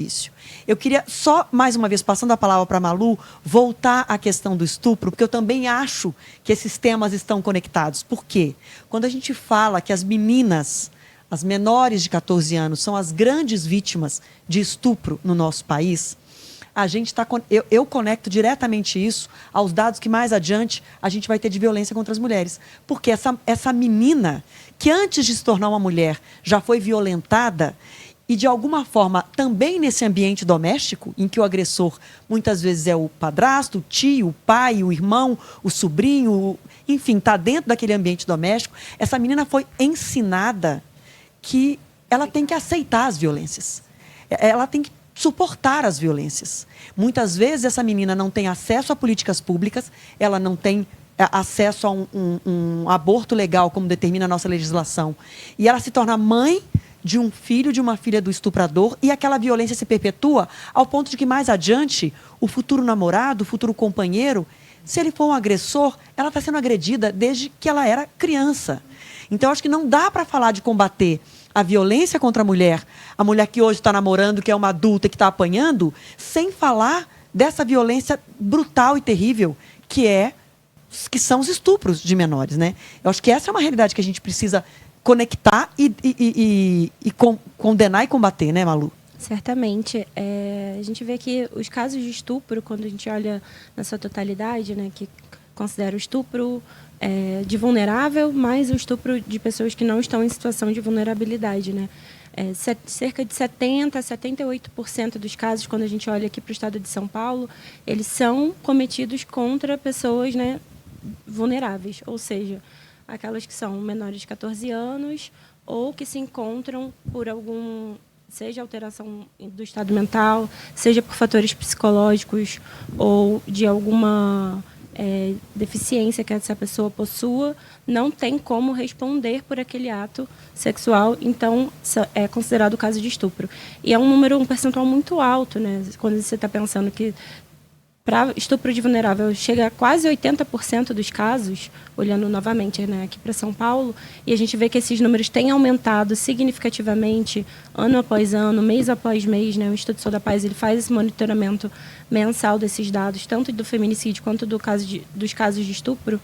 Isso. Eu queria só, mais uma vez, passando a palavra para a Malu, voltar à questão do estupro, porque eu também acho que esses temas estão conectados. Por quê? Quando a gente fala que as meninas, as menores de 14 anos, são as grandes vítimas de estupro no nosso país, a gente está, eu conecto diretamente isso aos dados que mais adiante a gente vai ter de violência contra as mulheres. Porque essa menina, que antes de se tornar uma mulher, já foi violentada, e, de alguma forma, também nesse ambiente doméstico, em que o agressor muitas vezes é o padrasto, o tio, o pai, o irmão, o sobrinho, enfim, está dentro daquele ambiente doméstico, essa menina foi ensinada que ela tem que aceitar as violências. Ela tem que suportar as violências. Muitas vezes essa menina não tem acesso a políticas públicas, ela não tem acesso a um aborto legal, como determina a nossa legislação. E ela se torna mãe de um filho, de uma filha do estuprador, e aquela violência se perpetua ao ponto de que, mais adiante, o futuro namorado, o futuro companheiro, se ele for um agressor, ela está sendo agredida desde que ela era criança. Então, acho que não dá para falar de combater a violência contra a mulher que hoje está namorando, que é uma adulta, que está apanhando, sem falar dessa violência brutal e terrível que são os estupros de menores, né? Eu acho que essa é uma realidade que a gente precisa conectar e condenar e combater, né, Malu? Certamente. A gente vê que os casos de estupro, quando a gente olha na sua totalidade, né, que considera o estupro de vulnerável, mais o estupro de pessoas que não estão em situação de vulnerabilidade, né? Cerca de 70% a 78% dos casos, quando a gente olha aqui para o estado de São Paulo, eles são cometidos contra pessoas, né, vulneráveis, ou seja, aquelas que são menores de 14 anos ou que se encontram por seja alteração do estado mental, seja por fatores psicológicos ou de alguma deficiência que essa pessoa possua, não tem como responder por aquele ato sexual, então é considerado caso de estupro. E é um percentual muito alto, né? Quando você está pensando que para estupro de vulnerável chega a quase 80% dos casos, olhando novamente, né, aqui para São Paulo, e a gente vê que esses números têm aumentado significativamente ano após ano, mês após mês, né? O Instituto Sou da Paz ele faz esse monitoramento mensal desses dados, tanto do feminicídio quanto dos casos de estupro.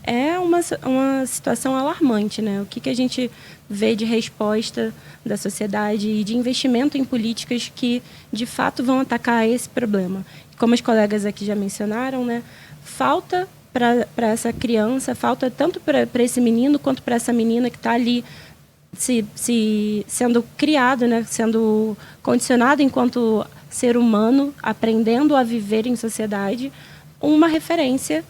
É uma situação alarmante, né? O que a gente vê de resposta da sociedade e de investimento em políticas que, de fato, vão atacar esse problema. Como as colegas aqui já mencionaram, né? Falta para essa criança, falta tanto para esse menino quanto para essa menina que está ali sendo criado, né? Sendo condicionado enquanto ser humano, aprendendo a viver em sociedade, uma referência.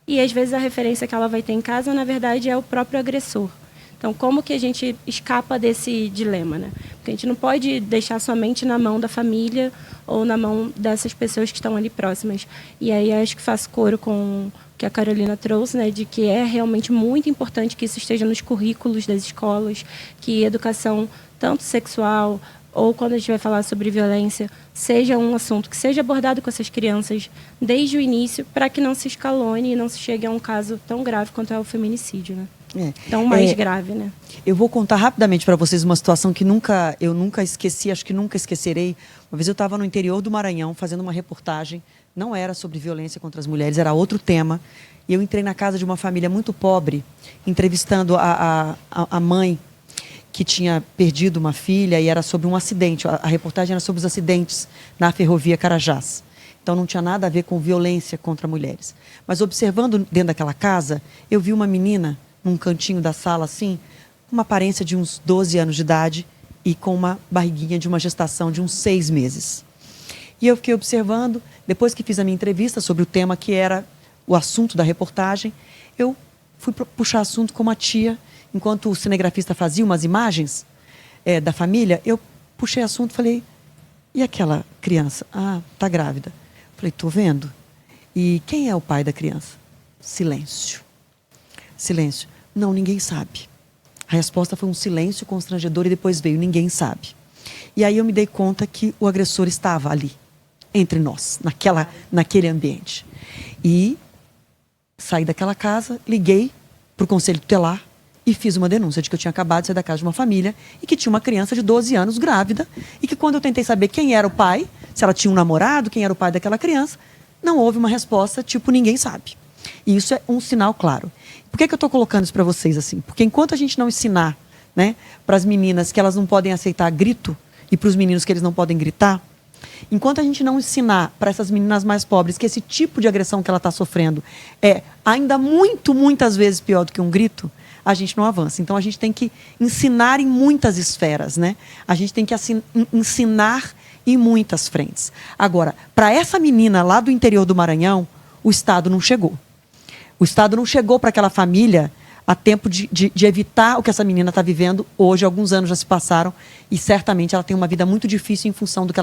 E, às vezes, a referência que ela vai ter em casa, na verdade, é o próprio agressor. Então, como que a gente escapa desse dilema, né? Porque a gente não pode deixar somente na mão da família ou na mão dessas pessoas que estão ali próximas. E aí, acho que faço coro com o que a Carolina trouxe, né? De que é realmente muito importante que isso esteja nos currículos das escolas, que educação, tanto sexual ou quando a gente vai falar sobre violência, seja um assunto que seja abordado com essas crianças desde o início, para que não se escalone e não se chegue a um caso tão grave quanto é o feminicídio, né? Tão mais grave, né? Eu vou contar rapidamente para vocês uma situação que eu nunca esqueci, acho que nunca esquecerei. Uma vez eu estava no interior do Maranhão fazendo uma reportagem, não era sobre violência contra as mulheres, era outro tema. E eu entrei na casa de uma família muito pobre, entrevistando a mãe que tinha perdido uma filha, e era sobre um acidente. A reportagem era sobre os acidentes na ferrovia Carajás. Então, não tinha nada a ver com violência contra mulheres. Mas, observando dentro daquela casa, eu vi uma menina, num cantinho da sala, assim, com uma aparência de uns 12 anos de idade e com uma barriguinha de uma gestação de uns 6 meses. E eu fiquei observando. Depois que fiz a minha entrevista sobre o tema que era o assunto da reportagem, eu fui puxar assunto com uma tia. Enquanto o cinegrafista fazia umas imagens da família, eu puxei assunto e falei, e aquela criança? Ah, está grávida. Falei, estou vendo. E quem é o pai da criança? Silêncio. Silêncio. Não, ninguém sabe. A resposta foi um silêncio constrangedor e depois veio, ninguém sabe. E aí eu me dei conta que o agressor estava ali, entre nós, naquele ambiente. E saí daquela casa, liguei para o Conselho Tutelar e fiz uma denúncia de que eu tinha acabado de sair da casa de uma família e que tinha uma criança de 12 anos grávida e que quando eu tentei saber quem era o pai, se ela tinha um namorado, quem era o pai daquela criança, não houve uma resposta tipo ninguém sabe. E isso é um sinal claro. Por que eu estou colocando isso para vocês assim? Porque enquanto a gente não ensinar, né, para as meninas que elas não podem aceitar grito e para os meninos que eles não podem gritar, enquanto a gente não ensinar para essas meninas mais pobres que esse tipo de agressão que ela está sofrendo é ainda muitas vezes pior do que um grito, a gente não avança. Então, a gente tem que ensinar em muitas esferas, né? A gente tem que ensinar em muitas frentes. Agora, para essa menina lá do interior do Maranhão, o Estado não chegou. O Estado não chegou para aquela família a tempo de evitar o que essa menina está vivendo hoje. Alguns anos já se passaram e certamente ela tem uma vida muito difícil em função do que ela